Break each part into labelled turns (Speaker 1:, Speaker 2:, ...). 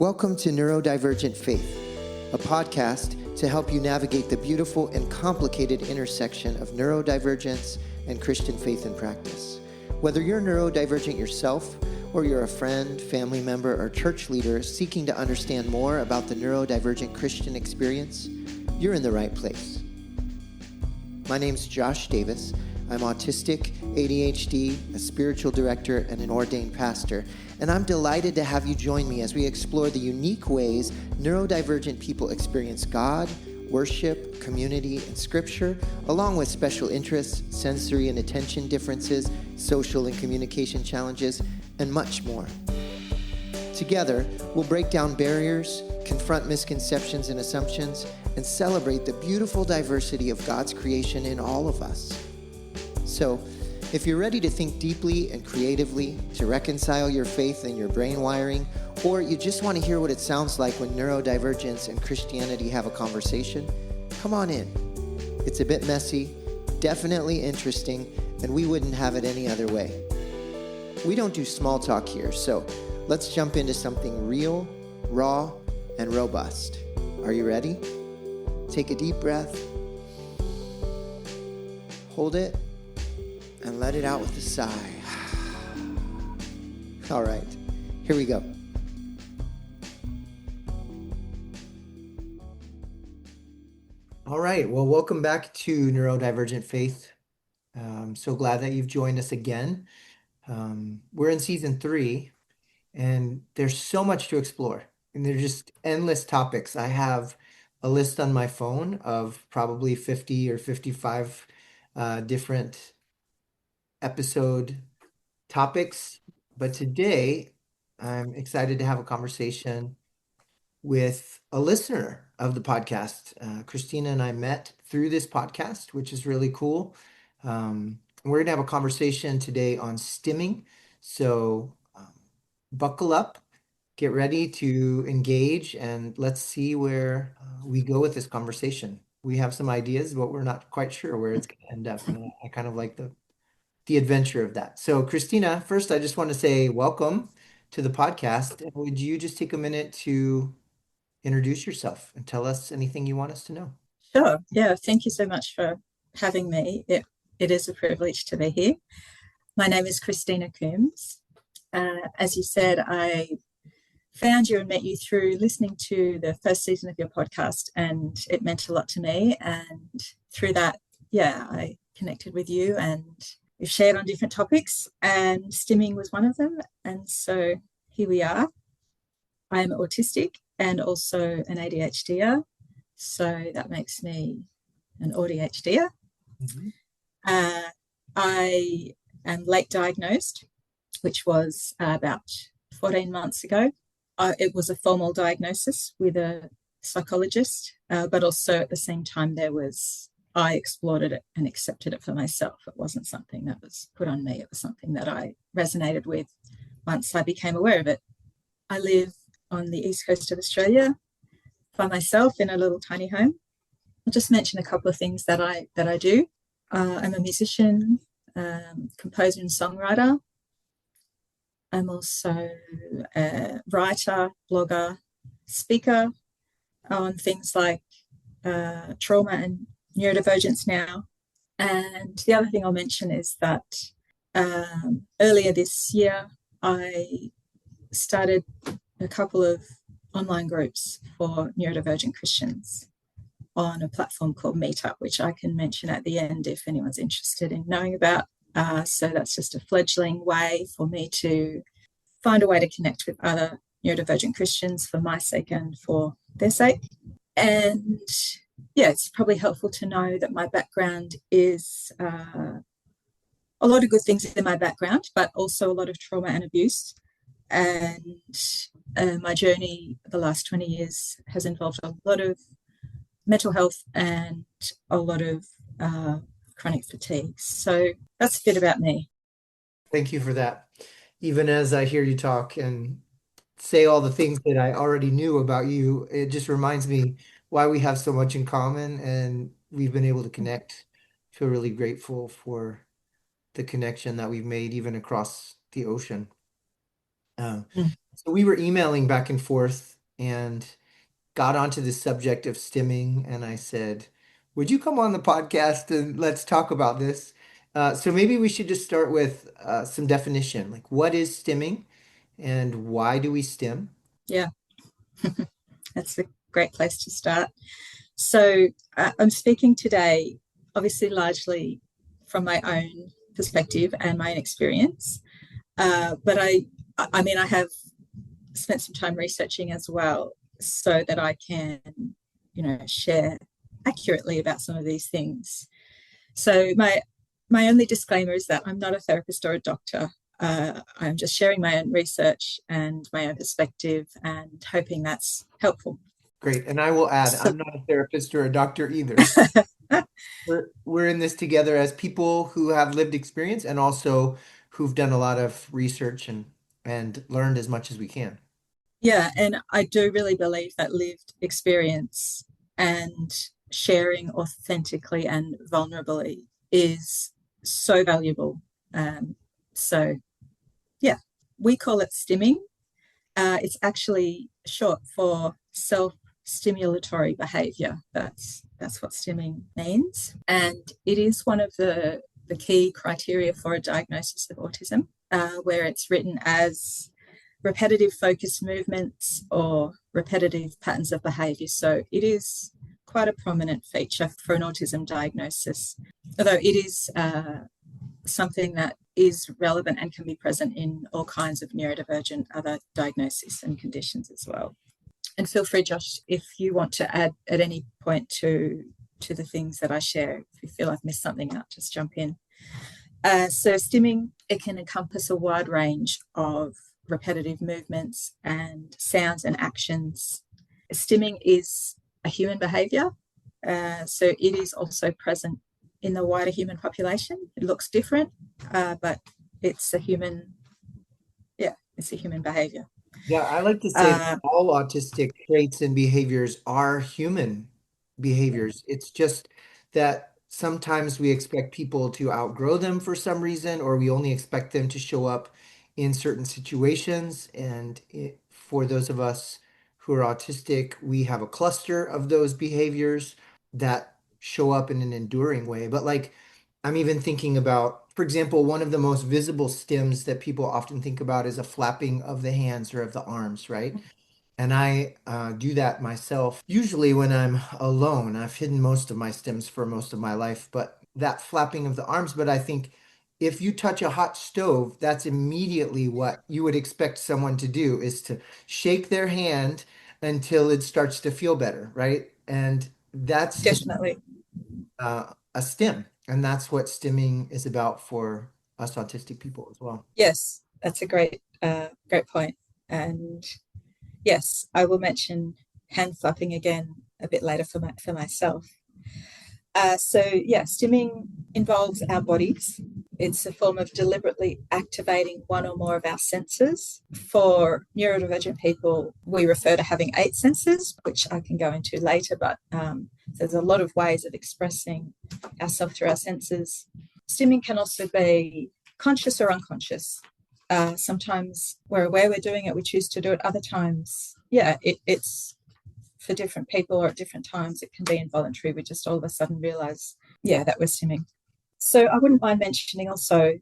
Speaker 1: Welcome to Neurodivergent Faith, a podcast to help you navigate the beautiful and complicated intersection of neurodivergence and Christian faith and practice. Whether you're neurodivergent yourself, or you're a friend, family member, or church leader seeking to understand more about the neurodivergent Christian experience, you're in the right place. My name's Josh Davis. I'm autistic, ADHD, a spiritual director, and an ordained pastor, and I'm delighted to have you join me as we explore the unique ways neurodivergent people experience God, worship, community, and scripture, along with special interests, sensory and attention differences, social and communication challenges, and much more. Together, we'll break down barriers, confront misconceptions and assumptions, and celebrate the beautiful diversity of God's creation in all of us. So, if you're ready to think deeply and creatively, to reconcile your faith and your brain wiring, or you just want to hear what it sounds like when neurodivergence and Christianity have a conversation, come on in. It's a bit messy, definitely interesting, and we wouldn't have it any other way. We don't do small talk here, so let's jump into something real, raw, and robust. Are you ready? Take a deep breath, hold it, and let it out with a sigh. All right, here we go. All right, well, welcome back to Neurodivergent Faith. I'm so glad that you've joined us again. We're in season 3, and there's so much to explore, and there's just endless topics. I have a list on my phone of probably 50 or 55 different episode topics, but today I'm excited to have a conversation with a listener of the podcast. Kristina and I met through this podcast, which is really cool. We're going to have a conversation today on stimming, so buckle up, get ready to engage, and let's see where we go with this conversation. We have some ideas, but we're not quite sure where it's going to end up, and I kind of like the adventure of that. So Kristina, first, I just want to say welcome to the podcast. Would you just take a minute to introduce yourself and tell us anything you want us to know?
Speaker 2: Sure. Yeah. Thank you so much for having me. It is a privilege to be here. My name is Kristina Coombes. As you said, I found you and met you through listening to the first season of your podcast, and it meant a lot to me. And through that, I connected with you, and we've shared on different topics, and stimming was one of them. And so here we are. I'm autistic and also an ADHDer. So that makes me an ADHDer.
Speaker 1: Mm-hmm.
Speaker 2: I am late diagnosed, which was about 14 months ago. It was a formal diagnosis with a psychologist, but also at the same time I explored it and accepted it for myself. It wasn't something that was put on me. It was something that I resonated with once I became aware of it. I live on the east coast of Australia by myself in a little tiny home. I'll just mention a couple of things that I do. I'm a musician, composer and songwriter. I'm also a writer, blogger, speaker on things like trauma and neurodivergence now. And the other thing I'll mention is that earlier this year, I started a couple of online groups for neurodivergent Christians on a platform called Meetup, which I can mention at the end if anyone's interested in knowing about. So that's just a fledgling way for me to find a way to connect with other neurodivergent Christians for my sake and for their sake. And it's probably helpful to know that my background is a lot of good things in my background, but also a lot of trauma and abuse. And my journey the last 20 years has involved a lot of mental health and a lot of chronic fatigue. So that's a bit about me.
Speaker 1: Thank you for that. Even as I hear you talk and say all the things that I already knew about you, it just reminds me why we have so much in common, and we've been able to connect. I feel really grateful for the connection that we've made even across the ocean. So we were emailing back and forth and got onto the subject of stimming, and I said, would you come on the podcast and let's talk about this? So maybe we should just start with some definition. Like, what is stimming and why do we stim?
Speaker 2: Yeah, that's a great place to start. So I'm speaking today, obviously, largely from my own perspective and my own experience. But I mean, I have spent some time researching as well so that I can, share accurately about some of these things. So my only disclaimer is that I'm not a therapist or a doctor. I'm just sharing my own research and my own perspective and hoping that's helpful.
Speaker 1: Great. And I will add,
Speaker 2: So,
Speaker 1: I'm not a therapist or a doctor either. We're in this together as people who have lived experience and also who've done a lot of research and learned as much as we can.
Speaker 2: yeah, and I do really believe that lived experience and sharing authentically and vulnerably is so valuable. So, yeah, we call it stimming. It's actually short for self-stimulatory behavior. That's what stimming means, and it is one of the key criteria for a diagnosis of autism, where it's written as repetitive focused movements or repetitive patterns of behavior. So it is quite a prominent feature for an autism diagnosis, although it is something that is relevant and can be present in all kinds of neurodivergent other diagnoses and conditions as well. And feel free, Josh, if you want to add at any point to the things that I share. If you feel I've missed something out, just jump in. So stimming, it can encompass a wide range of repetitive movements and sounds and actions. Stimming is a human behaviour, so it is also present in the wider human population. It looks different, but it's a human behaviour.
Speaker 1: Yeah, I like to say that all autistic traits and behaviors are human behaviors. It's just that sometimes we expect people to outgrow them for some reason, or we only expect them to show up in certain situations. And for those of us who are autistic, we have a cluster of those behaviors that show up in an enduring way. But like, I'm even thinking about, for example, one of the most visible stims that people often think about is a flapping of the hands or of the arms, right? And I do that myself, usually when I'm alone. I've hidden most of my stims for most of my life, but that flapping of the arms. But I think if you touch a hot stove, that's immediately what you would expect someone to do is to shake their hand until it starts to feel better, right? And that's to
Speaker 2: Definitely.
Speaker 1: a stim. And that's what stimming is about for us autistic people as well.
Speaker 2: Yes, that's a great point. And yes, I will mention hand flapping again a bit later for myself. So yeah, stimming involves our bodies. It's a form of deliberately activating one or more of our senses. For neurodivergent people, we refer to having 8 senses, which I can go into later, but there's a lot of ways of expressing ourselves through our senses. Stimming can also be conscious or unconscious. Sometimes we're aware we're doing it, we choose to do it. Other times, it's for different people or at different times, it can be involuntary. We just all of a sudden realize, that we're stimming. So I wouldn't mind mentioning also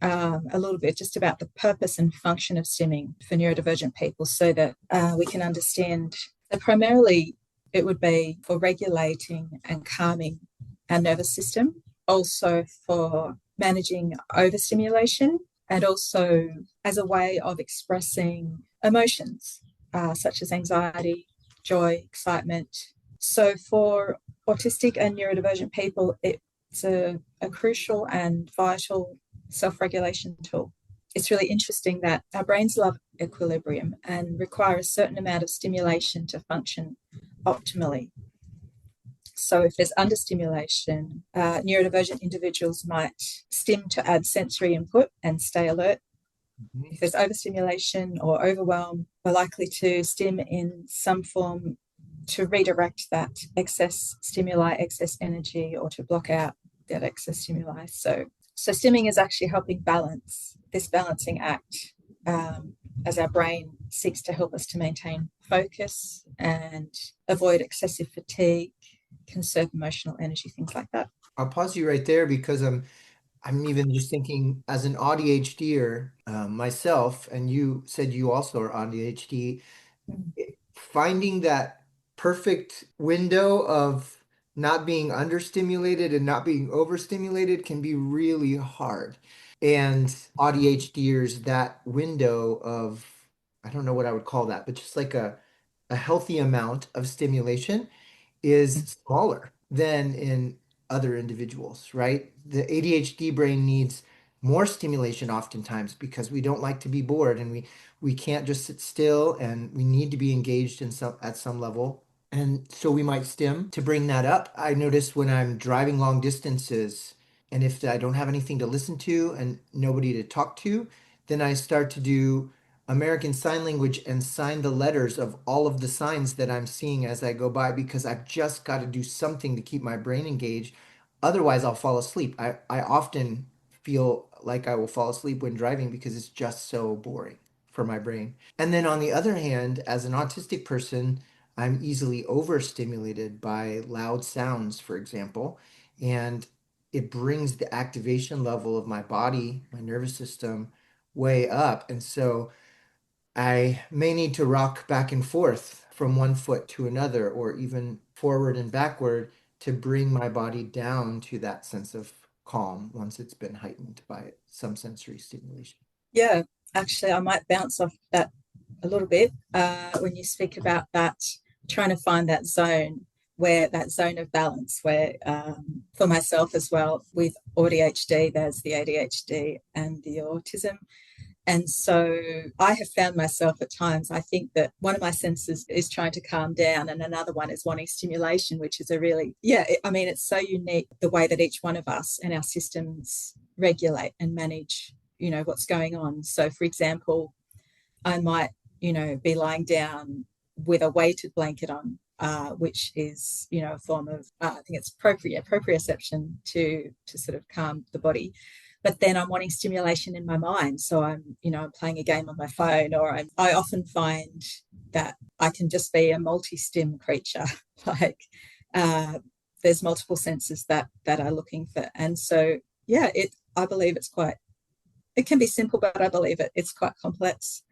Speaker 2: a little bit just about the purpose and function of stimming for neurodivergent people so that we can understand that primarily it would be for regulating and calming our nervous system, also for managing overstimulation, and also as a way of expressing emotions such as anxiety, joy, excitement. So for autistic and neurodivergent people, it's a crucial and vital self-regulation tool. It's really interesting that our brains love equilibrium and require a certain amount of stimulation to function optimally. So if there's understimulation, neurodivergent individuals might stim to add sensory input and stay alert. If there's overstimulation or overwhelm, we're likely to stim in some form to redirect that excess stimuli, excess energy, or to block out that excess stimuli. So stimming is actually helping balance, this balancing act as our brain seeks to help us to maintain focus and avoid excessive fatigue, conserve emotional energy, things like that.
Speaker 1: I'll pause you right there because I'm even just thinking as an ADHDer myself, and you said you also are ADHD, finding that perfect window of not being understimulated and not being overstimulated can be really hard. And ADHDers, that window of, I don't know what I would call that, but just like a healthy amount of stimulation is smaller than in other individuals, right? The ADHD brain needs more stimulation oftentimes because we don't like to be bored and we can't just sit still and we need to be engaged in some at some level. And so we might stim to bring that up. I notice when I'm driving long distances and if I don't have anything to listen to and nobody to talk to, then I start to do American Sign Language and sign the letters of all of the signs that I'm seeing as I go by because I've just got to do something to keep my brain engaged. Otherwise, I'll fall asleep. I often feel like I will fall asleep when driving because it's just so boring for my brain. And then on the other hand, as an autistic person, I'm easily overstimulated by loud sounds, for example, and it brings the activation level of my body, my nervous system, way up. And so I may need to rock back and forth from one foot to another, or even forward and backward to bring my body down to that sense of calm once it's been heightened by some sensory stimulation.
Speaker 2: Yeah, actually, I might bounce off that a little bit when you speak about that, trying to find that zone where that zone of balance where for myself as well with ADHD, there's the ADHD and the autism. And so I have found myself at times, I think that one of my senses is trying to calm down and another one is wanting stimulation, which is a really, I mean, it's so unique the way that each one of us and our systems regulate and manage, what's going on. So for example, I might, be lying down with a weighted blanket on, which is, a form of, I think it's proprioception to sort of calm the body. But then I'm wanting stimulation in my mind. So I'm playing a game on my phone, or I often find that I can just be a multi-stim creature. Like there's multiple senses that are looking for. And so, I believe it can be simple, but I believe it's quite complex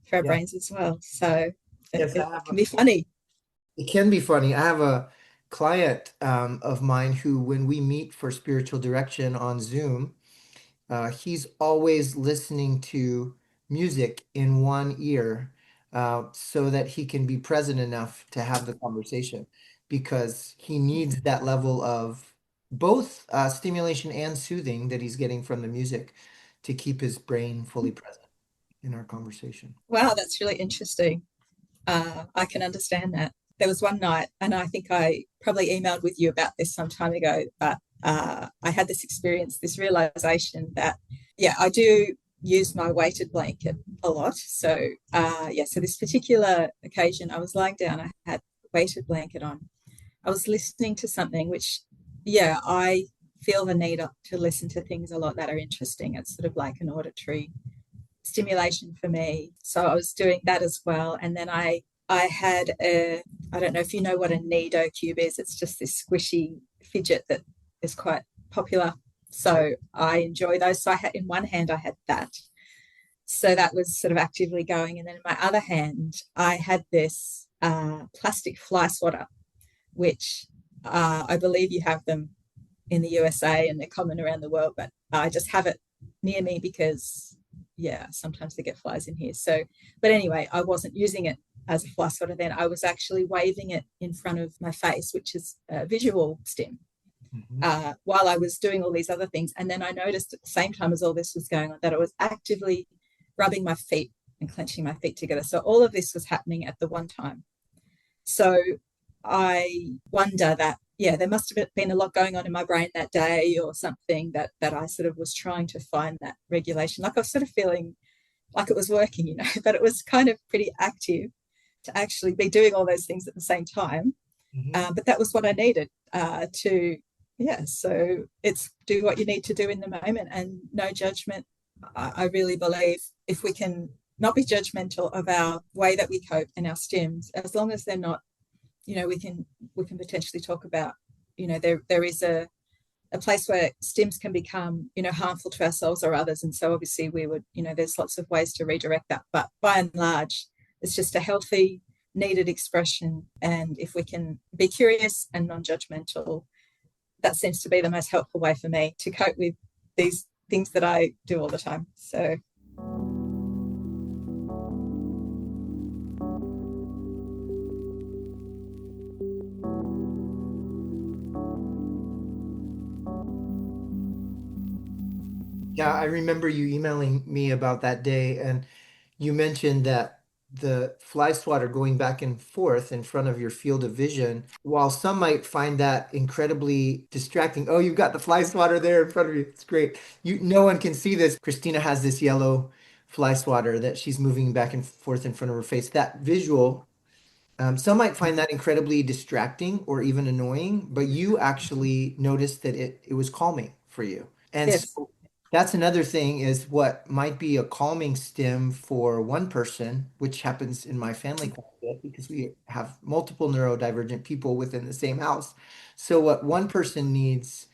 Speaker 2: for our brains as well. So
Speaker 1: Yes,
Speaker 2: it can be funny.
Speaker 1: it can be funny. I have a client of mine who, when we meet for spiritual direction on Zoom, he's always listening to music in one ear so that he can be present enough to have the conversation because he needs that level of both stimulation and soothing that he's getting from the music to keep his brain fully present in our conversation.
Speaker 2: Wow, that's really interesting. I can understand that. There was one night, and I think I probably emailed with you about this some time ago, but I had this experience, this realization that, I do use my weighted blanket a lot. So, so this particular occasion, I was lying down, I had a weighted blanket on. I was listening to something which, I feel the need to listen to things a lot that are interesting. It's sort of like an auditory stimulation for me. So I was doing that as well. And then I had I don't know if you know what a Nido cube is. It's just this squishy fidget that is quite popular. So I enjoy those. So in one hand, I had that. So that was sort of actively going. And then in my other hand, I had this plastic fly swatter, which I believe you have them in the USA and they're common around the world, but I just have it near me because, sometimes they get flies in here. So, but anyway, I wasn't using it as a fly swatter then. I was actually waving it in front of my face, which is a visual stim, while I was doing all these other things. And then I noticed at the same time as all this was going on that I was actively rubbing my feet and clenching my feet together. So all of this was happening at the one time. So I wonder that, there must have been a lot going on in my brain that day or something that I sort of was trying to find that regulation. Like I was sort of feeling like it was working, but it was kind of pretty active to actually be doing all those things at the same time. But that was what I needed so it's do what you need to do in the moment and no judgment. I really believe if we can not be judgmental of our way that we cope and our stims, as long as they're not, we can potentially talk about, there is a place where stims can become, harmful to ourselves or others. And so obviously we would, there's lots of ways to redirect that. But by and large, it's just a healthy, needed expression. And if we can be curious and non-judgmental, that seems to be the most helpful way for me to cope with these things that I do all the time. So
Speaker 1: Yeah, I remember you emailing me about that day, and you mentioned that the fly swatter going back and forth in front of your field of vision, while some might find that incredibly distracting. Oh, you've got the fly swatter there in front of you. It's great. No one can see this. Kristina has this yellow fly swatter that she's moving back and forth in front of her face. That visual, some might find that incredibly distracting or even annoying, but you actually noticed that it was calming for you. And
Speaker 2: yes,
Speaker 1: so that's another thing is what might be a calming stim for one person, which happens in my family quite a bit because we have multiple neurodivergent people within the same house. So what one person needs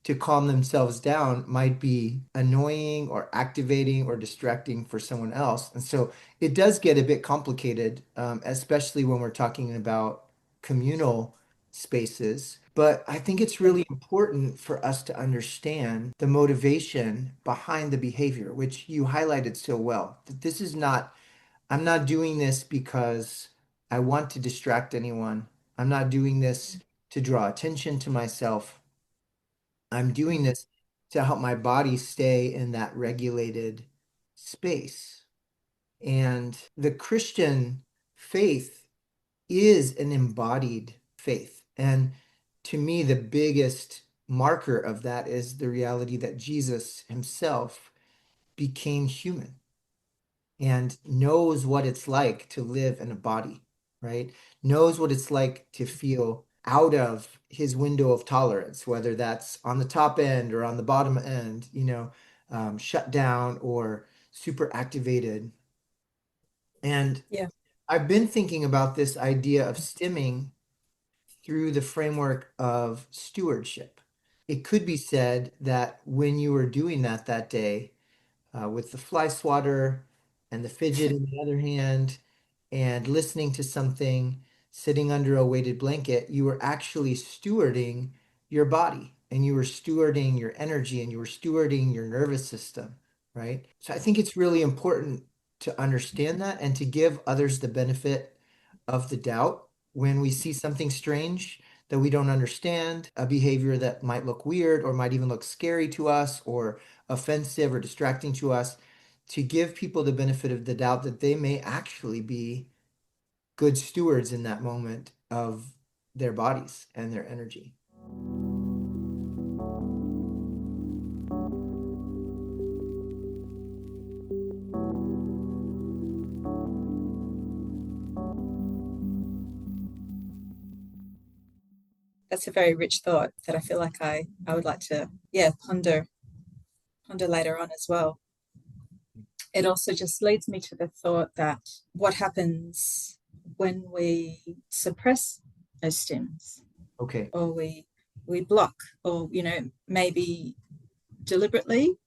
Speaker 1: to calm themselves down might be annoying or activating or distracting for someone else. And so it does get a bit complicated, especially when we're talking about communal spaces. But I think it's
Speaker 2: yeah,
Speaker 1: really important for us to understand the motivation behind the behavior, which you highlighted so well. That this is not, I'm not doing this because I want to distract anyone. I'm not doing this to draw attention to myself. I'm doing this to help my body stay in that regulated space. And the Christian faith is an embodied faith. And to me, the biggest marker of that is the reality that Jesus himself became human and knows what it's like to live in a body, right? Knows what it's like to feel out of his window of tolerance, whether that's on the top end or on the bottom end, shut down or super activated. And
Speaker 2: yeah,
Speaker 1: I've been thinking about this idea of stimming through the framework of stewardship. It could be said that when you were doing that day, with the fly swatter and the fidget in the other hand, and listening to something sitting under a weighted blanket, you were actually stewarding your body and you were stewarding your energy and you were stewarding your nervous system, right? So I think it's really important to understand that and to give others the benefit of the doubt when we see something strange that we don't understand, a behavior that might look weird or might even look scary to us or offensive or distracting to us, to give people the benefit of the doubt that they may actually be good stewards in that moment of their bodies and their energy.
Speaker 2: that's a very rich thought that I feel like I would like to, yeah, ponder later on as well. It also just leads me to the thought that what happens when we suppress those stims,
Speaker 1: Okay.
Speaker 2: or we block, or maybe deliberately,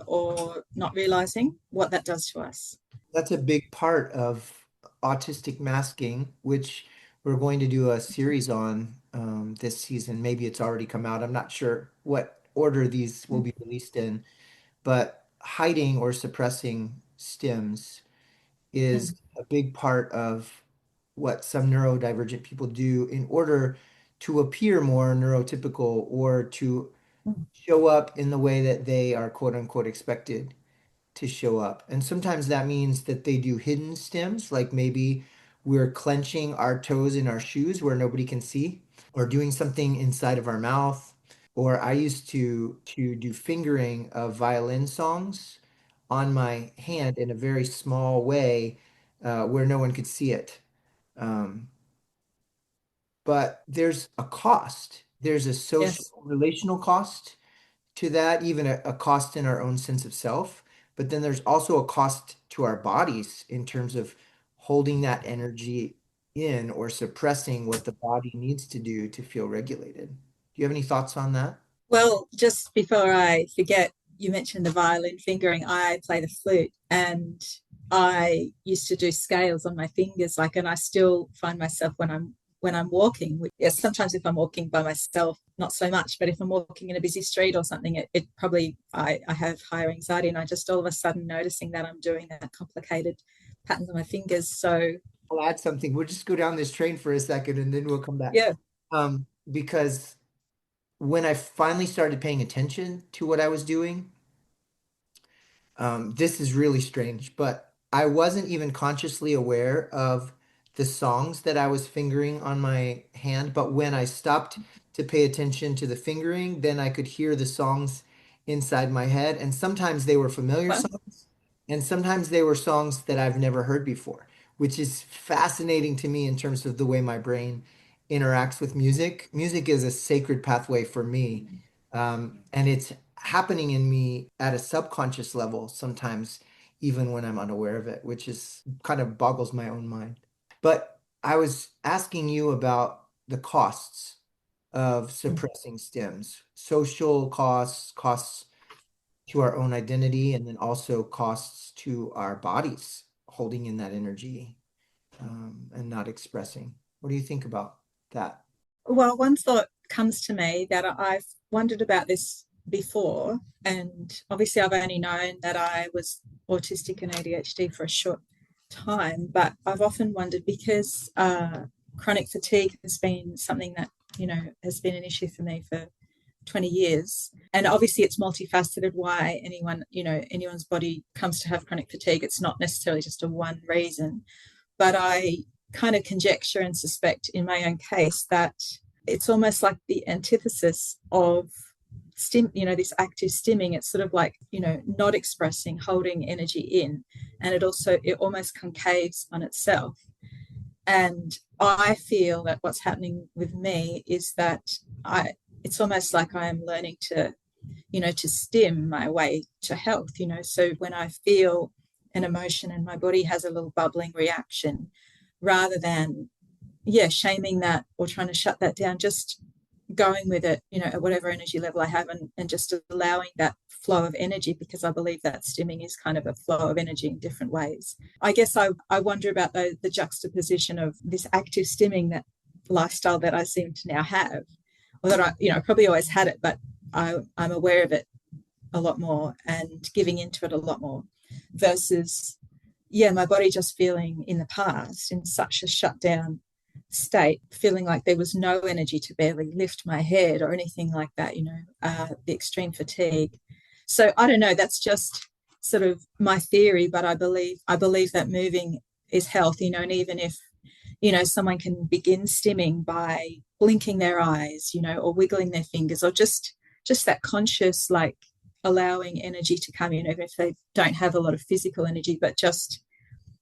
Speaker 2: or not realizing what that does to us.
Speaker 1: That's a big part of autistic masking, which we're going to do a series on this season. Maybe it's already come out. I'm not sure what order these will be released in, but hiding or suppressing stims is
Speaker 2: Mm.
Speaker 1: a big part of what some neurodivergent people do in order to appear more neurotypical or to
Speaker 2: Mm.
Speaker 1: show up in the way that they are quote unquote expected to show up. And sometimes that means that they do hidden stims, like maybe we're clenching our toes in our shoes where nobody can see, or doing something inside of our mouth. Or I used to do fingering of violin songs on my hand in a very small way, where no one could see it. Um, but there's a cost. There's a social,
Speaker 2: Yes.
Speaker 1: relational cost to that, even a cost in our own sense of self. but then there's also a cost to our bodies in terms of holding that energy in or suppressing what the body needs to do to feel regulated. Do you have any thoughts on that?
Speaker 2: Well, just before I forget, you mentioned the violin fingering. I play the flute, and I used to do scales on my fingers, like, and I still find myself when I'm walking. Yes, sometimes if I'm walking by myself, not so much, but if I'm walking in a busy street or something, it probably I have higher anxiety, and I just all of a sudden noticing that I'm doing that complicated patterns on my fingers. So
Speaker 1: I'll add something. We'll just go down this train for a second and then we'll come back.
Speaker 2: yeah,
Speaker 1: Because when I finally started paying attention to what I was doing, this is really strange, but I wasn't even consciously aware of the songs that I was fingering on my hand. But when I stopped to pay attention to the fingering, then I could hear the songs inside my head. And sometimes they were familiar
Speaker 2: well,
Speaker 1: songs, and sometimes they were songs that I've never heard before, which is fascinating to me in terms of the way my brain interacts with music. Music is a sacred pathway for me. And it's happening in me at a subconscious level sometimes, even when I'm unaware of it, which is kind of boggles my own mind. But I was asking you about the costs of suppressing stims, social costs, costs to our own identity, and then also costs to our bodies holding in that energy and not expressing. What do you think about that?
Speaker 2: well, one thought comes to me that I've wondered about this before, and obviously I've only known that I was autistic and ADHD for a short time, but I've often wondered because chronic fatigue has been something that has been an issue for me for 20 years, and obviously it's multifaceted why anyone's body comes to have chronic fatigue. It's not necessarily just a one reason, but I kind of conjecture and suspect in my own case that it's almost like the antithesis of this active stimming. It's sort of like, not expressing, holding energy in, and it almost concaves on itself. And I feel that what's happening with me is that it's almost like I am learning to stim my way to health. So when I feel an emotion and my body has a little bubbling reaction, rather than shaming that or trying to shut that down, just going with it, at whatever energy level I have, and just allowing that flow of energy, because I believe that stimming is kind of a flow of energy in different ways. I guess I wonder about the juxtaposition of this active stimming, that lifestyle that I seem to now have, or that I probably always had it, but I'm aware of it a lot more and giving into it a lot more, versus my body just feeling in the past in such a shut down state, feeling like there was no energy to barely lift my head or anything like that, the extreme fatigue. So I don't know, that's just sort of my theory, but I believe that moving is health, and even if someone can begin stimming by blinking their eyes, or wiggling their fingers, or just that conscious, like, allowing energy to come in, even if they don't have a lot of physical energy, but just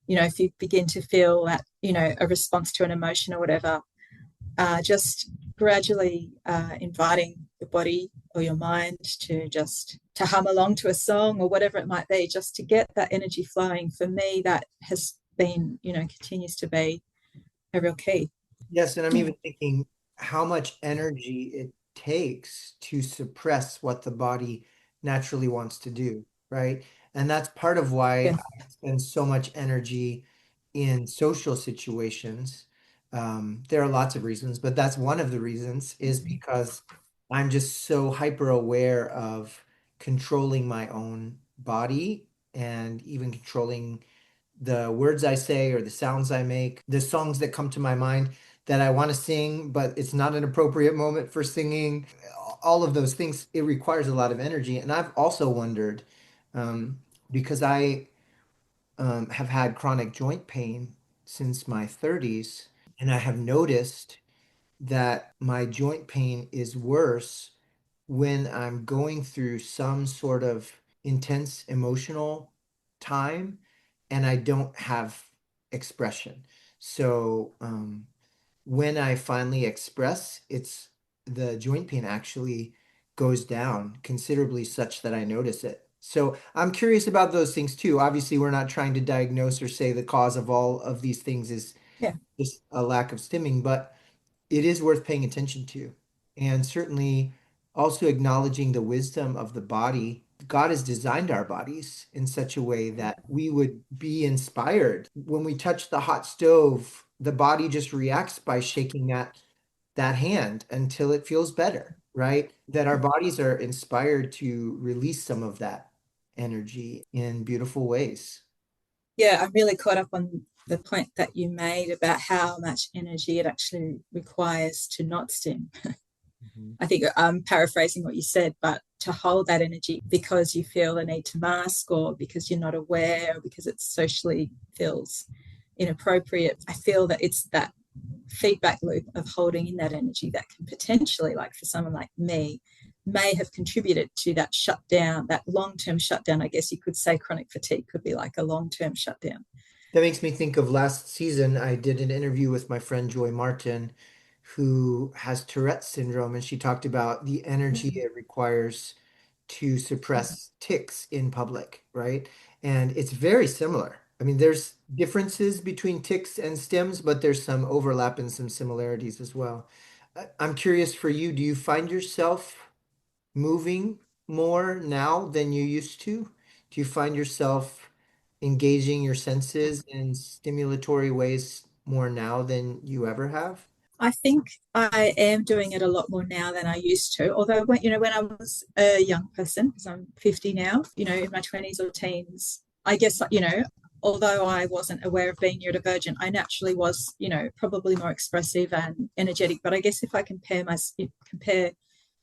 Speaker 2: if you begin to feel that, a response to an emotion or whatever, just gradually inviting your body or your mind to hum along to a song or whatever it might be, just to get that energy flowing. For me, that has been, continues to be a real key.
Speaker 1: Yes, and I'm even thinking how much energy it takes to suppress what the body naturally wants to do, right? And that's part of why
Speaker 2: Yeah.
Speaker 1: I spend so much energy in social situations. There are lots of reasons, but that's one of the reasons, is because I'm just so hyper aware of controlling my own body and even controlling the words I say or the sounds I make, the songs that come to my mind that I want to sing, but it's not an appropriate moment for singing. All of those things, it requires a lot of energy. And I've also wondered, um, because I have had chronic joint pain since my 30s, and I have noticed that my joint pain is worse when I'm going through some sort of intense emotional time and I don't have expression. So when I finally express, the joint pain actually goes down considerably, such that I notice it. So I'm curious about those things too. Obviously, we're not trying to diagnose or say the cause of all of these things is
Speaker 2: Yeah.
Speaker 1: just a lack of stimming, but it is worth paying attention to. And certainly also acknowledging the wisdom of the body. God has designed our bodies in such a way that we would be inspired. When we touch the hot stove, the body just reacts by shaking that hand until it feels better, right? That our bodies are inspired to release some of that energy in beautiful ways.
Speaker 2: Yeah, I'm really caught up on the point that you made about how much energy it actually requires to not stim.
Speaker 1: Mhm.
Speaker 2: I think I'm paraphrasing what you said, but to hold that energy because you feel the need to mask or because you're not aware or because it socially feels inappropriate. I feel that it's that feedback loop of holding in that energy that can potentially, like for someone like me, may have contributed to that shutdown, that long-term shutdown. I guess you could say chronic fatigue could be like a long-term shutdown.
Speaker 1: That makes me think of last season. I did an interview with my friend Joy Martin, who has Tourette's syndrome, and she talked about the energy
Speaker 2: Mm-hmm.
Speaker 1: it requires to suppress tics in public, right? And it's very similar. I mean, there's differences between tics and stims, but there's some overlap and some similarities as well. I'm curious for you, do you find yourself moving more now than you used to? Do you find yourself engaging your senses in stimulatory ways more now than you ever have?
Speaker 2: I think I am doing it a lot more now than I used to. Although when I was a young person, because I'm 50 now, in my 20s or teens, I guess although I wasn't aware of being neurodivergent, I naturally was, probably more expressive and energetic. But I guess if I compare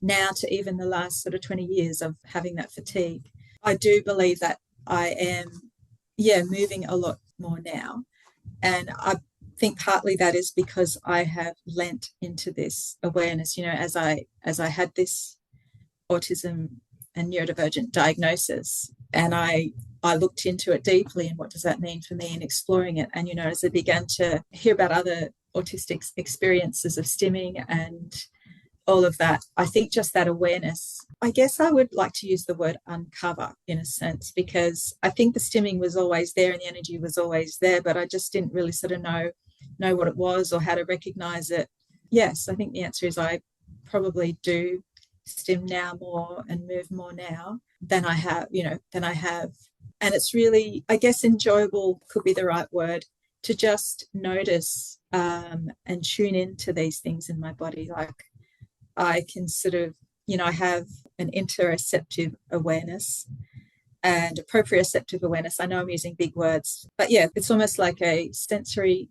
Speaker 2: now to even the last sort of 20 years of having that fatigue, I do believe that I am, yeah, moving a lot more now. And I think partly that is because I have lent into this awareness, as I had this autism and neurodivergent diagnosis, and I looked into it deeply and what does that mean for me and exploring it. And as I began to hear about other autistic experiences of stimming and all of that, I think just that awareness, I guess I would like to use the word uncover in a sense, because I think the stimming was always there and the energy was always there, but I just didn't really sort of know what it was or how to recognize it. Yes, I think the answer is I probably do stim now more and move more now than I have. And it's really, I guess, enjoyable could be the right word, to just notice and tune into these things in my body. Like I can sort of, I have an interoceptive awareness and a proprioceptive awareness. I know I'm using big words, but yeah, it's almost like a sensory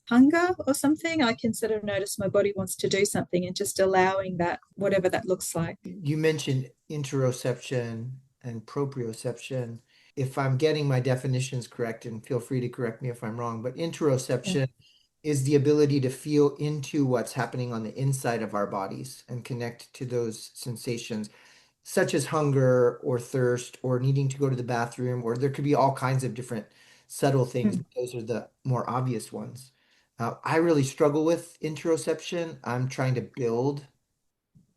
Speaker 2: hunger or something. I can sort of notice my body wants to do something and just allowing that, whatever that looks like.
Speaker 1: You mentioned interoception and proprioception. If I'm getting my definitions correct, and feel free to correct me if I'm wrong, but
Speaker 2: Yeah.
Speaker 1: interoception is the ability to feel into what's happening on the inside of our bodies and connect to those sensations, such as hunger or thirst or needing to go to the bathroom, or there could be all kinds of different subtle things.
Speaker 2: Mm.
Speaker 1: But those are the more obvious ones. I really struggle with interoception. I'm trying to build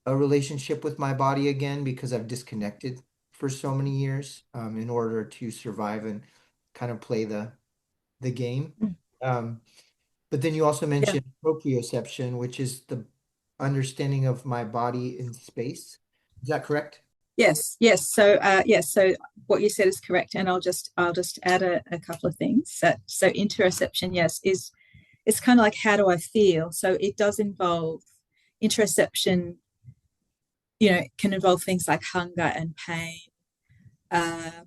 Speaker 1: a relationship with my body again because I've disconnected for so many years in order to survive and kind of play the game.
Speaker 2: Mm.
Speaker 1: Um, but then you also
Speaker 2: Yeah.
Speaker 1: mentioned proprioception, which is the understanding of my body in space. Is that correct?
Speaker 2: Yes. Yes. So yes. So what you said is correct, and I'll just add a couple of things. So interoception, yes, is it's kind of like how do I feel? So it does involve interoception. Can involve things like hunger and pain, uh,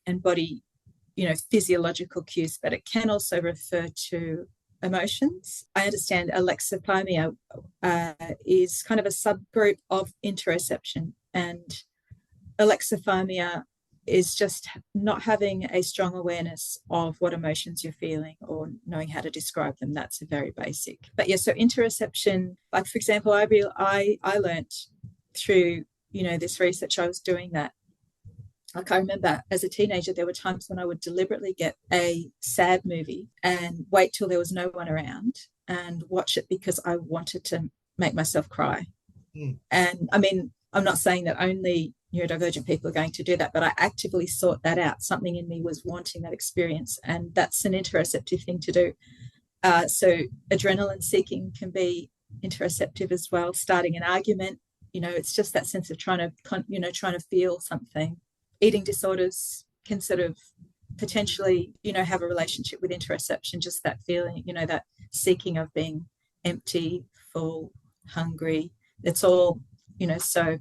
Speaker 2: and body, physiological cues, but it can also refer to emotions. I understand alexithymia is kind of a subgroup of interoception, and alexithymia is just not having a strong awareness of what emotions you're feeling or knowing how to describe them. That's a very basic. But yeah, so interoception, like for example, I learned through this research I was doing that, like I remember as a teenager, there were times when I would deliberately get a sad movie and wait till there was no one around and watch it because I wanted to make myself cry.
Speaker 1: Mm.
Speaker 2: And I mean, I'm not saying that only neurodivergent people are going to do that, but I actively sought that out. Something in me was wanting that experience, and that's an interoceptive thing to do. So adrenaline seeking can be interoceptive as well. Starting an argument, it's just that sense of trying to feel something. Eating disorders can sort of potentially, have a relationship with interoception, just that feeling, that seeking of being empty, full, hungry. It's all, so.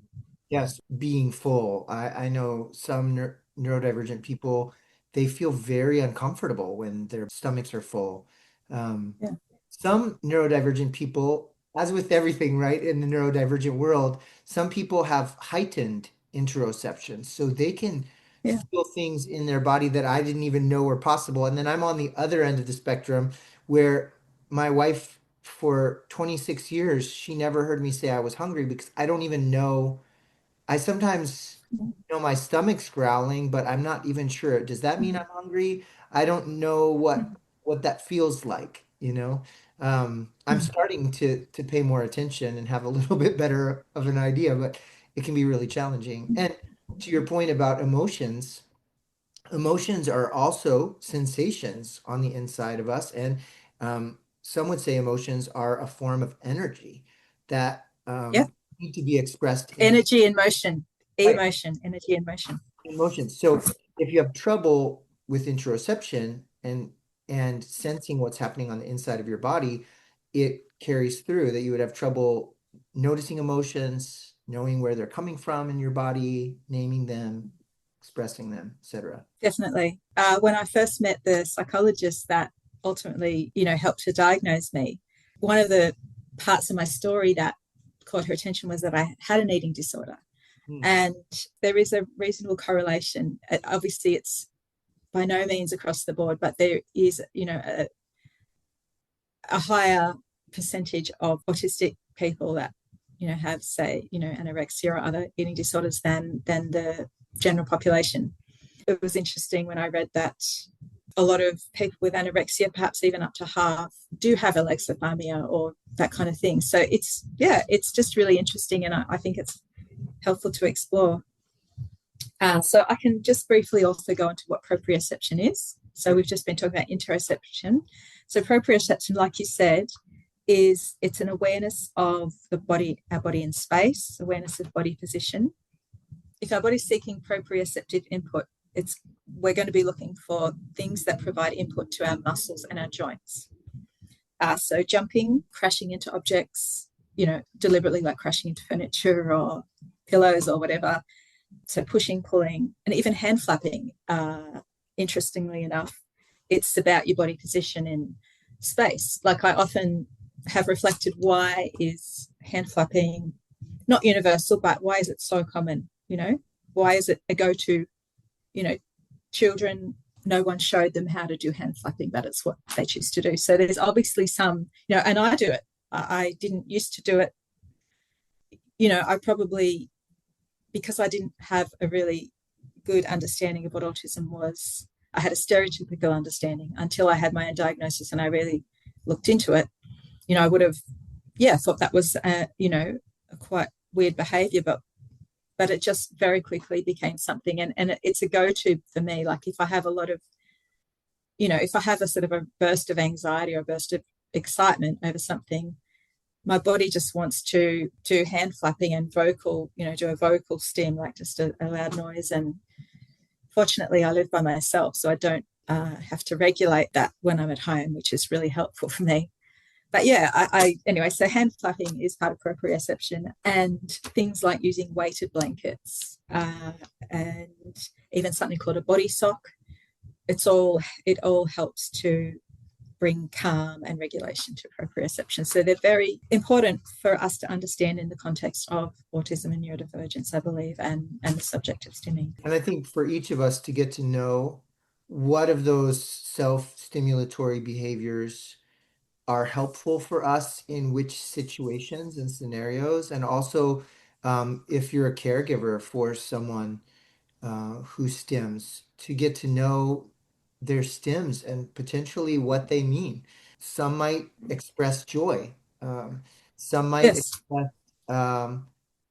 Speaker 1: Yes, being full. I know some neurodivergent people, they feel very uncomfortable when their stomachs are full. Um,
Speaker 2: Yeah.
Speaker 1: some neurodivergent people, as with everything, right, in the neurodivergent world, some people have heightened interoception, so they can
Speaker 2: Yeah.
Speaker 1: feel things in their body that I didn't even know were possible. And then I'm on the other end of the spectrum where my wife, for 26 years, she never heard me say I was hungry because I don't even know. I sometimes know my stomach's growling, but I'm not even sure. Does that mean I'm hungry? I don't know what that feels like, you know? I'm starting to pay more attention and have a little bit better of an idea, but it can be really challenging. And to your point about emotions, emotions are also sensations on the inside of us, and some would say emotions are a form of energy that
Speaker 2: Yeah.
Speaker 1: need to be expressed in
Speaker 2: Energy and motion,
Speaker 1: right,
Speaker 2: energy and motion.
Speaker 1: emotions. So if you have trouble with interoception and sensing what's happening on the inside of your body, it carries through that you would have trouble noticing emotions, knowing where they're coming from in your body, naming them, expressing them, etc.
Speaker 2: Definitely. When I first met the psychologist that ultimately, helped to diagnose me, one of the parts of my story that caught her attention was that I had an eating disorder.
Speaker 1: Hmm.
Speaker 2: And there is a reasonable correlation. Obviously, it's by no means across the board, but there is, a higher percentage of autistic people that, have, say, anorexia or other eating disorders than the general population. It was interesting when I read that a lot of people with anorexia, perhaps even up to half, do have alexithymia or that kind of thing. So it's just really interesting, and I think it's helpful to explore. So I can just briefly also go into what proprioception is. So we've just been talking about interoception. So proprioception, like you said, it's an awareness of the body, our body in space, awareness of body position. If our body's seeking proprioceptive input, we're going to be looking for things that provide input to our muscles and our joints. So jumping, crashing into objects, deliberately, like crashing into furniture or pillows or whatever. So pushing, pulling, and even hand flapping. Interestingly enough, it's about your body position in space. Like, I often have reflected, why is hand flapping not universal, but why is it so common? Why is it a go-to? Children, no one showed them how to do hand flapping, but it's what they choose to do. So there's obviously some, and I do it. I didn't used to do it. I probably, because I didn't have a really good understanding of what autism was, I had a stereotypical understanding until I had my own diagnosis and I really looked into it. I would have, thought that was, a quite weird behavior, but it just very quickly became something. And it's a go-to for me. Like, if I have a lot of, if I have a sort of a burst of anxiety or a burst of excitement over something, my body just wants to do hand flapping and vocal, do a vocal stim, like just a loud noise. And fortunately, I live by myself, so I don't have to regulate that when I'm at home, which is really helpful for me. But anyway, so hand flapping is part of proprioception, and things like using weighted blankets and even something called a body sock. It all helps to bring calm and regulation to proprioception. So they're very important for us to understand in the context of autism and neurodivergence, I believe, and the subject of stimming.
Speaker 1: And I think for each of us to get to know what of those self-stimulatory behaviors are helpful for us in which situations and scenarios, and also if you're a caregiver for someone who stims, to get to know their stims and potentially what they mean. Some might express joy. Some might
Speaker 2: Yes.
Speaker 1: express um,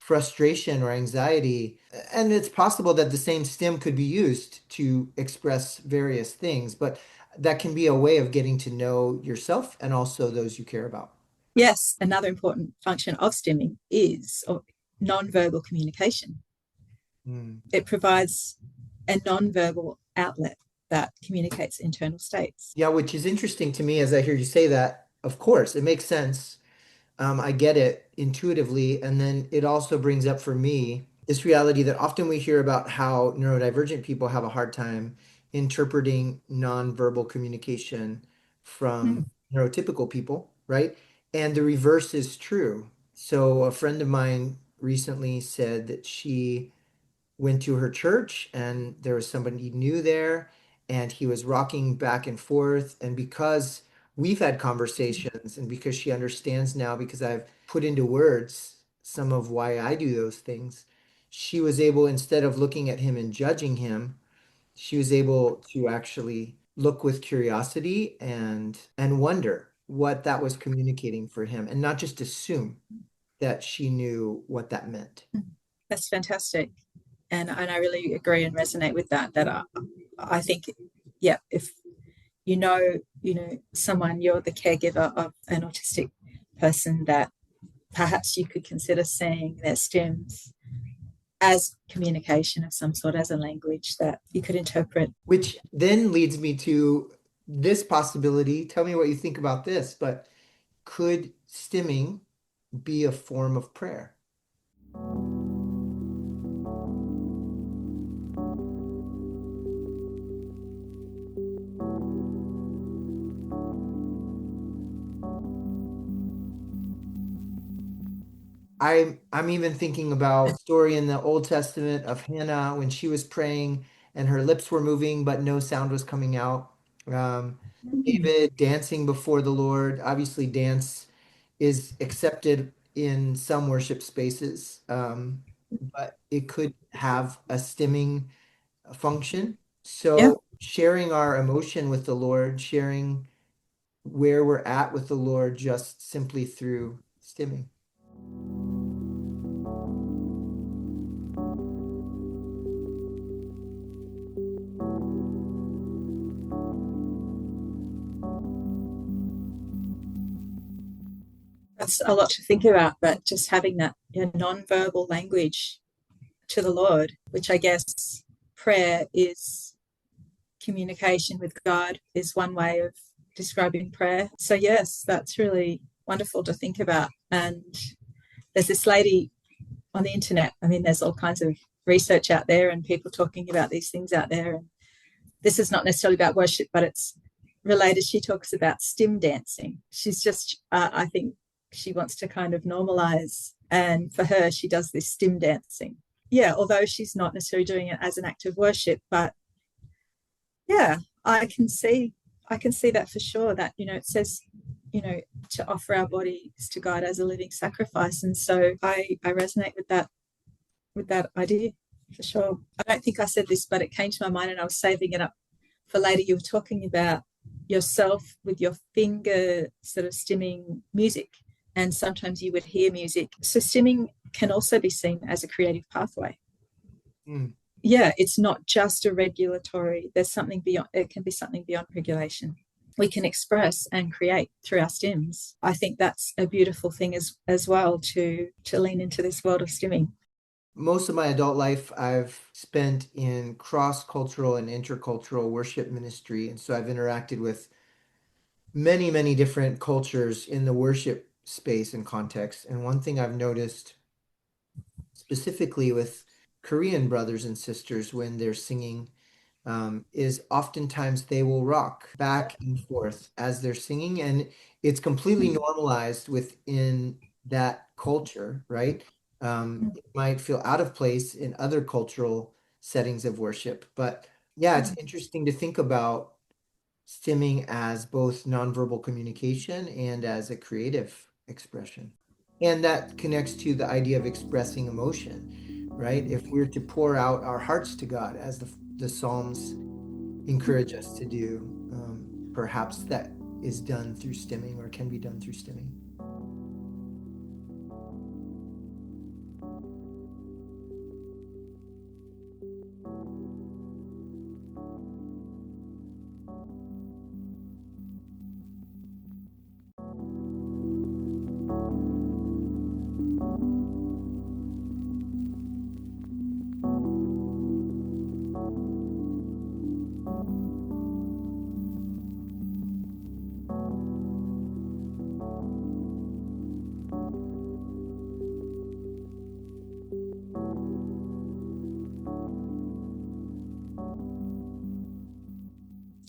Speaker 1: frustration or anxiety. And it's possible that the same stim could be used to express various things, but that can be a way of getting to know yourself and also those you care about.
Speaker 2: Yes, another important function of stimming is non-verbal communication. It provides a non-verbal outlet that communicates internal states.
Speaker 1: Yeah, which is interesting to me as I hear you say that. Of course, it makes sense. I get it intuitively. And then it also brings up for me this reality that often we hear about how neurodivergent people have a hard time interpreting nonverbal communication from neurotypical people, right? And the reverse is true. So a friend of mine recently said that she went to her church and there was somebody new there and he was rocking back and forth. And because we've had conversations and because she understands now, because I've put into words some of why I do those things, she was able, instead of looking at him and judging him, she was able to actually look with curiosity and wonder what that was communicating for him and not just assume that she knew what that meant.
Speaker 2: That's fantastic. And I really agree and resonate with that, that I think, yeah, if you know someone, you're the caregiver of an autistic person, that perhaps you could consider seeing their stims as communication of some sort, as a language that you could interpret.
Speaker 1: Which then leads me to this possibility. Tell me what you think about this, but could stimming be a form of prayer? I'm even thinking about a story in the Old Testament of Hannah when she was praying and her lips were moving, but no sound was coming out. David dancing before the Lord. Obviously, dance is accepted in some worship spaces, but it could have a stimming function.
Speaker 2: Yeah,
Speaker 1: So sharing our emotion with the Lord, sharing where we're at with the Lord just simply through stimming.
Speaker 2: that's a lot to think about, but just having that non-verbal language to the Lord, which I guess prayer is communication with God, is one way of describing prayer. So yes, that's really wonderful to think about. And there's this lady on the internet. I mean, there's all kinds of research out there and people talking about these things out there. And this is not necessarily about worship, but it's related. She talks about stim dancing. She's just, I think she wants to kind of normalize. And for her, she does this stim dancing. Yeah, although she's not necessarily doing it as an act of worship, but yeah, I can see that for sure. That it says, to offer our bodies to God as a living sacrifice, and so I resonate with that idea for sure. I don't think I said this, but it came to my mind, and I was saving it up for later. You were talking about yourself with your finger sort of stimming music, and sometimes you would hear music. So stimming can also be seen as a creative pathway. Yeah, it's not just a regulatory, there's something beyond, it can be something beyond regulation. We can express and create through our stims. I think that's a beautiful thing as well, to lean into this world of stimming.
Speaker 1: Most of my adult life I've spent in cross-cultural and intercultural worship ministry. And so I've interacted with many, many different cultures in the worship space and context. And one thing I've noticed specifically with Korean brothers and sisters when they're singing is oftentimes they will rock back and forth as they're singing, and it's completely normalized within that culture, right? It might feel out of place in other cultural settings of worship, but yeah, it's interesting to think about stimming as both nonverbal communication and as a creative expression. And that connects to the idea of expressing emotion, right? If we're to pour out our hearts to God, as the Psalms encourage us to do, perhaps that is done through stimming or can be done through stimming.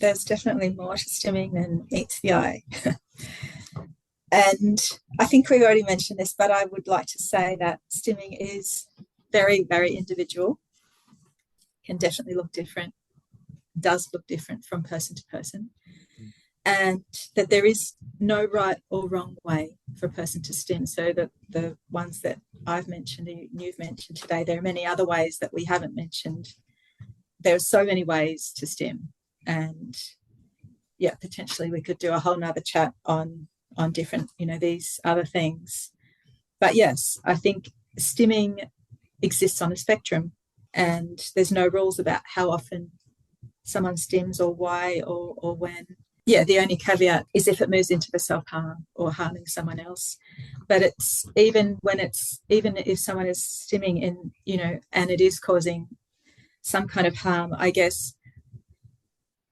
Speaker 2: there's definitely more to stimming than meets the eye. And I think we already mentioned this, but I would like to say that stimming is very, very individual, can definitely look different, does look different from person to person, and that there is no right or wrong way for a person to stim. So that the ones that I've mentioned and you've mentioned today, there are many other ways that we haven't mentioned. There are so many ways to stim, and yeah, potentially we could do a whole nother chat on different, these other things. But yes, I think stimming exists on a spectrum, and there's no rules about how often someone stims or why or when. Yeah, the only caveat is if it moves into the self-harm or harming someone else. But it's even if someone is stimming in, and it is causing some kind of harm, I guess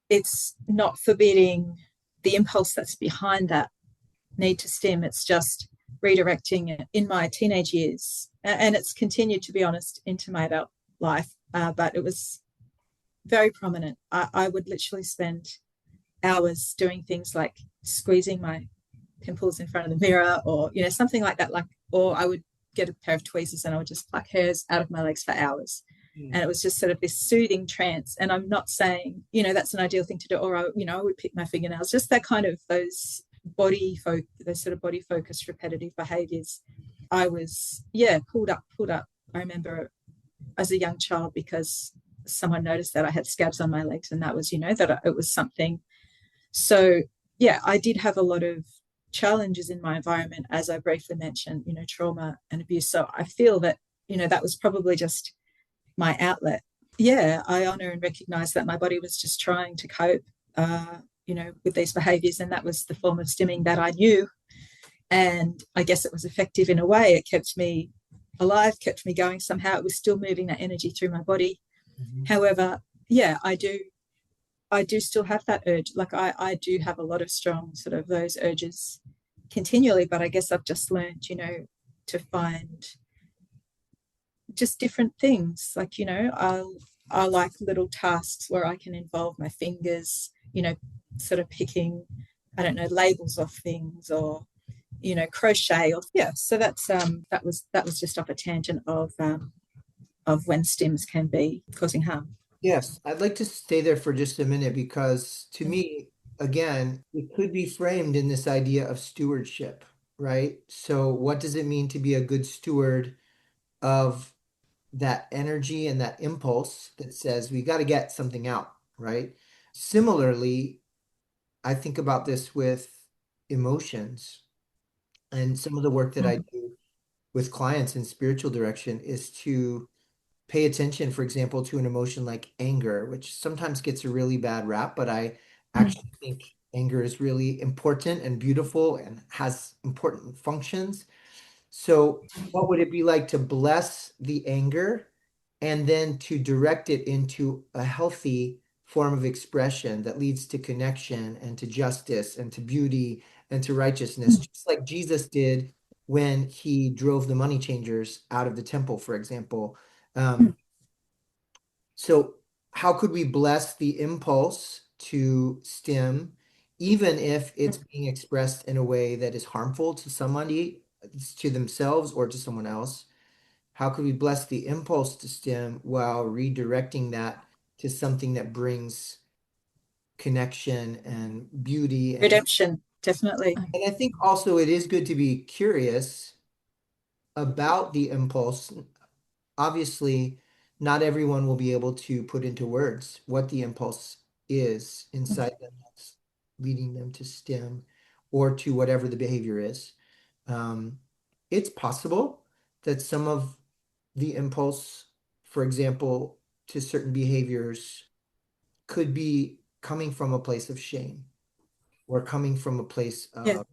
Speaker 2: it's not forbidding the impulse that's behind that need to stim. It's just redirecting it. In my teenage years, and it's continued, to be honest, into my adult life, but it was very prominent. I would literally spend hours doing things like squeezing my pimples in front of the mirror, or something like that, or I would get a pair of tweezers and I would just pluck hairs out of my legs for hours. And it was just sort of this soothing trance. And I'm not saying that's an ideal thing to do, or I would pick my fingernails, just that kind of those sort of body focused repetitive behaviors. I was pulled up. I remember as a young child, because someone noticed that I had scabs on my legs, and that was that it was something. So yeah, I did have a lot of challenges in my environment, as I briefly mentioned, trauma and abuse. So I feel that that was probably just my outlet. Yeah, I honor and recognize that my body was just trying to cope with these behaviors, and that was the form of stimming that I knew. And I guess it was effective in a way. It kept me alive, kept me going somehow. It was still moving that energy through my body. However, yeah, I do still have that urge. Like I do have a lot of strong sort of those urges continually, but I guess I've just learned, to find just different things. Like, I like little tasks where I can involve my fingers, sort of picking, I don't know, labels of things, or crochet, or so that's that was just off a tangent of when stims can be causing harm.
Speaker 1: Yes, I'd like to stay there for just a minute because to me, again, it could be framed in this idea of stewardship, right? So, what does it mean to be a good steward of that energy and that impulse that says we got to get something out, right? Similarly, I think about this with emotions, and some of the work that I do with clients in spiritual direction is to pay attention, for example, to an emotion like anger, which sometimes gets a really bad rap, but I actually think anger is really important and beautiful and has important functions. So, what would it be like to bless the anger and then to direct it into a healthy form of expression that leads to connection and to justice and to beauty and to righteousness, just like Jesus did when he drove the money changers out of the temple, for example. Um, so, how could we bless the impulse to stim, even if it's being expressed in a way that is harmful to somebody, to themselves, or to someone else? How could we bless the impulse to stim while redirecting that to something that brings connection and beauty?
Speaker 2: Redemption, definitely.
Speaker 1: And I think also it is good to be curious about the impulse. Obviously, not everyone will be able to put into words what the impulse is inside them that's leading them to stim or to whatever the behavior is. Um, it's possible that some of the impulse, for example, to certain behaviors could be coming from a place of shame or coming from a place
Speaker 2: Yeah,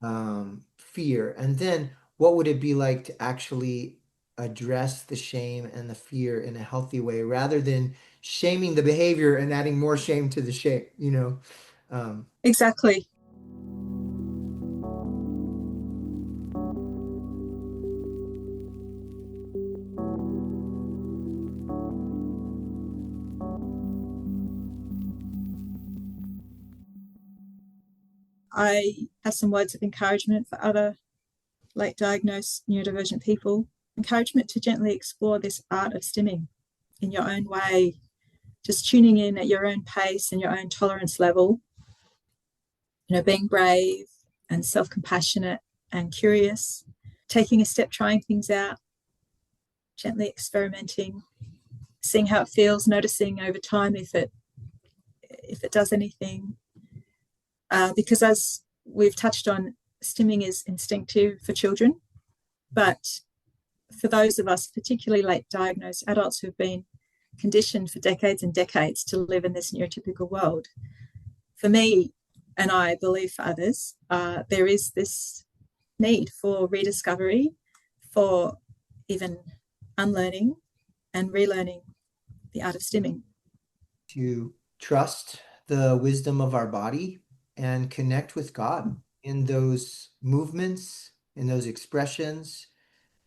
Speaker 1: of fear. And then what would it be like to actually address the shame and the fear in a healthy way rather than shaming the behavior and adding more shame to the shame, you know?
Speaker 2: exactly. I have some words of encouragement for other late diagnosed neurodivergent people. Encouragement to gently explore this art of stimming in your own way, just tuning in at your own pace and your own tolerance level, being brave and self-compassionate and curious, taking a step, trying things out, gently experimenting, seeing how it feels, noticing over time if it does anything. Because as we've touched on, stimming is instinctive for children, but for those of us, particularly late diagnosed adults who've been conditioned for decades and decades to live in this neurotypical world, for me, and I believe for others, there is this need for rediscovery, for even unlearning and relearning the art of stimming.
Speaker 1: To trust the wisdom of our body and connect with God in those movements, in those expressions,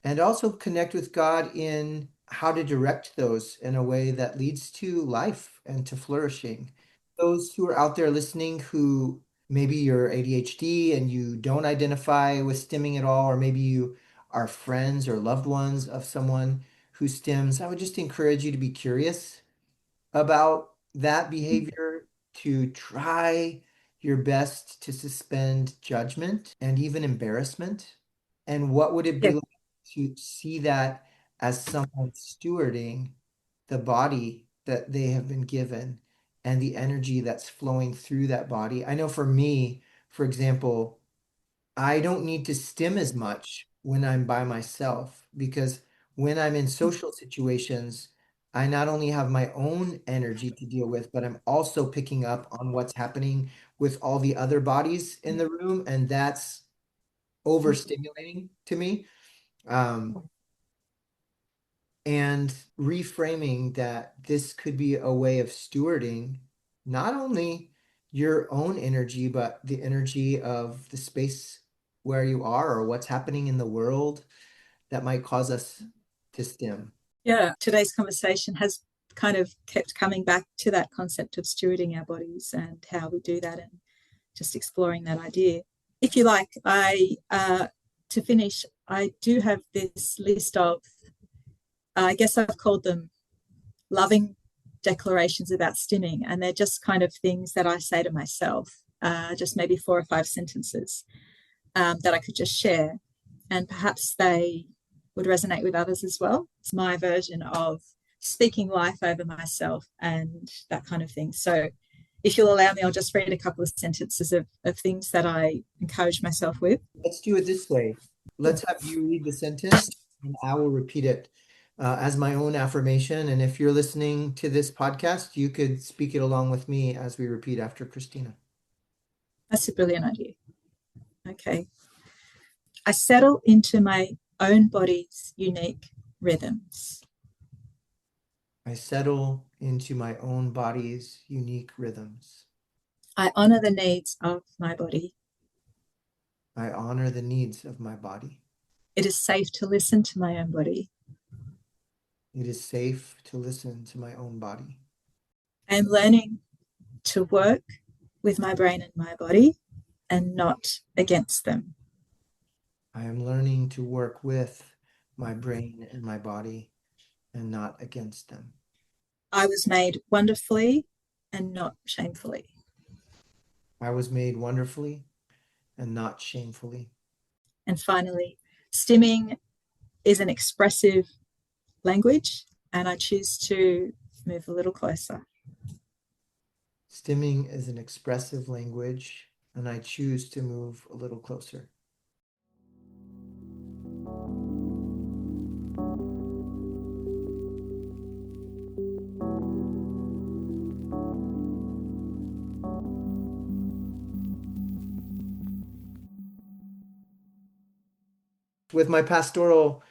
Speaker 1: and also connect with God in how to direct those in a way that leads to life and to flourishing. Those who are out there listening who maybe you're ADHD and you don't identify with stimming at all, or maybe you are friends or loved ones of someone who stims, I would just encourage you to be curious about that behavior, to try your best to suspend judgment and even embarrassment. And what would it be
Speaker 2: Yeah.
Speaker 1: like to see that as someone stewarding the body that they have been given and the energy that's flowing through that body? I know for me, for example, I don't need to stim as much when I'm by myself because when I'm in social situations, I not only have my own energy to deal with, but I'm also picking up on what's happening with all the other bodies in the room, and that's overstimulating to me. Um, and reframing that this could be a way of stewarding not only your own energy, but the energy of the space where you are or what's happening in the world that might cause us to stim.
Speaker 2: Yeah, today's conversation has kind of kept coming back to that concept of stewarding our bodies and how we do that, and just exploring that idea. If you like, to finish, I do have this list of, I guess I've called them loving declarations about stimming, and they're just kind of things that I say to myself, just maybe 4 or 5 sentences that I could just share, and perhaps they would resonate with others as well. It's my version of speaking life over myself and that kind of thing. So if you'll allow me, I'll just read a couple of sentences of things that I encourage myself with.
Speaker 1: Let's do it this way. Let's have you read the sentence and I will repeat it as my own affirmation. And if you're listening to this podcast, you could speak it along with me as we repeat after Kristina.
Speaker 2: That's a brilliant idea. Okay. I settle into my own body's unique rhythms.
Speaker 1: I settle into my own body's unique rhythms.
Speaker 2: I honor the needs of my body.
Speaker 1: I honor the needs of my body.
Speaker 2: It is safe to listen to my own body.
Speaker 1: It is safe to listen to my own body.
Speaker 2: I am learning to work with my brain and my body and not against them.
Speaker 1: I am learning to work with my brain and my body and not against them.
Speaker 2: I was made wonderfully and not shamefully.
Speaker 1: I was made wonderfully and not shamefully.
Speaker 2: And finally, stimming is an expressive language, and I choose to move a little closer.
Speaker 1: Stimming is an expressive language, and I choose to move a little closer. With my pastoral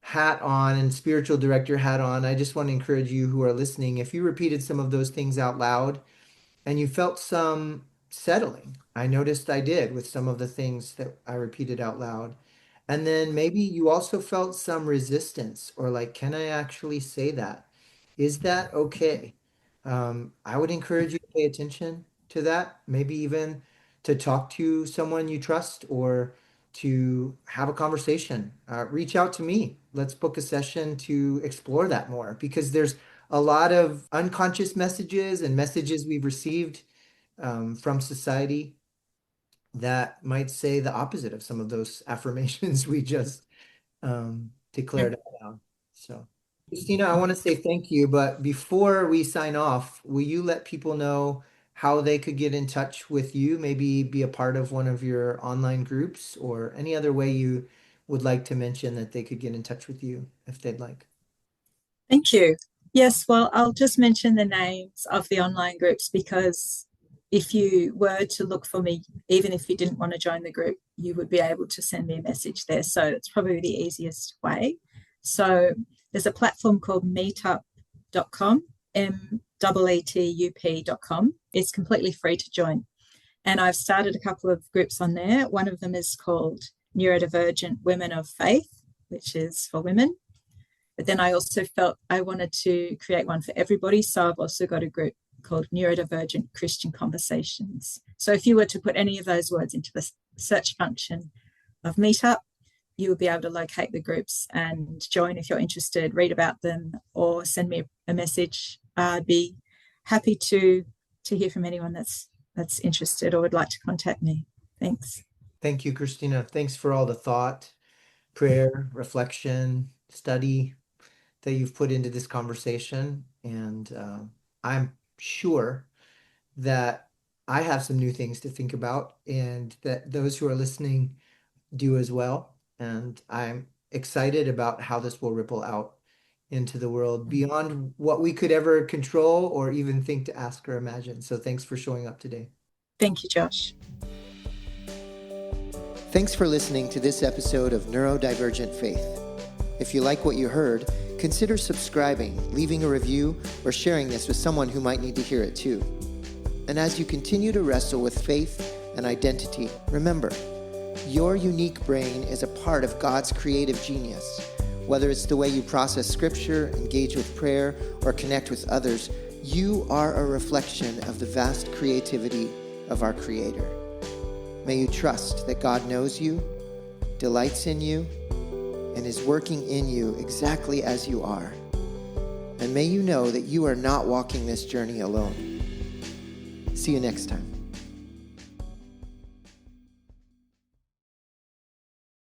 Speaker 1: hat on and spiritual director hat on, I just want to encourage you who are listening, if you repeated some of those things out loud and you felt some settling, I noticed I did with some of the things that I repeated out loud. And then maybe you also felt some resistance or like, can I actually say that? Is that okay? I would encourage you to pay attention to that, maybe even to talk to someone you trust or to have a conversation, reach out to me. Let's book a session to explore that more, because there's a lot of unconscious messages and messages we've received from society that might say the opposite of some of those affirmations we just declared out loud. So, Kristina, I want to say thank you, but before we sign off, will you let people know how they could get in touch with you, maybe be a part of one of your online groups, or any other way you would like to mention that they could get in touch with you if they'd like?
Speaker 2: Thank you. Yes, well, I'll just mention the names of the online groups, because if you were to look for me, even if you didn't want to join the group, you would be able to send me a message there. So it's probably the easiest way. So there's a platform called meetup.com, meetup.com. It's completely free to join. And I've started a couple of groups on there. One of them is called Neurodivergent Women of Faith, which is for women. But then I also felt I wanted to create one for everybody. So I've also got a group called Neurodivergent Christian Conversations. So if you were to put any of those words into the search function of Meetup, you will be able to locate the groups and join if you're interested, read about them, or send me a message. I'd be happy to hear from anyone that's interested or would like to contact me. Thanks.
Speaker 1: Thank you, Kristina. Thanks for all the thought, prayer, reflection, study that you've put into this conversation. And I'm sure that I have some new things to think about, and that those who are listening do as well. And I'm excited about how this will ripple out into the world beyond what we could ever control or even think to ask or imagine. So thanks for showing up today.
Speaker 2: Thank you, Josh.
Speaker 1: Thanks for listening to this episode of Neurodivergent Faith. If you like what you heard, consider subscribing, leaving a review, or sharing this with someone who might need to hear it too. And as you continue to wrestle with faith and identity, remember, your unique brain is a part of God's creative genius. Whether it's the way you process scripture, engage with prayer, or connect with others, you are a reflection of the vast creativity of our Creator. May you trust that God knows you, delights in you, and is working in you exactly as you are. And may you know that you are not walking this journey alone. See you next time.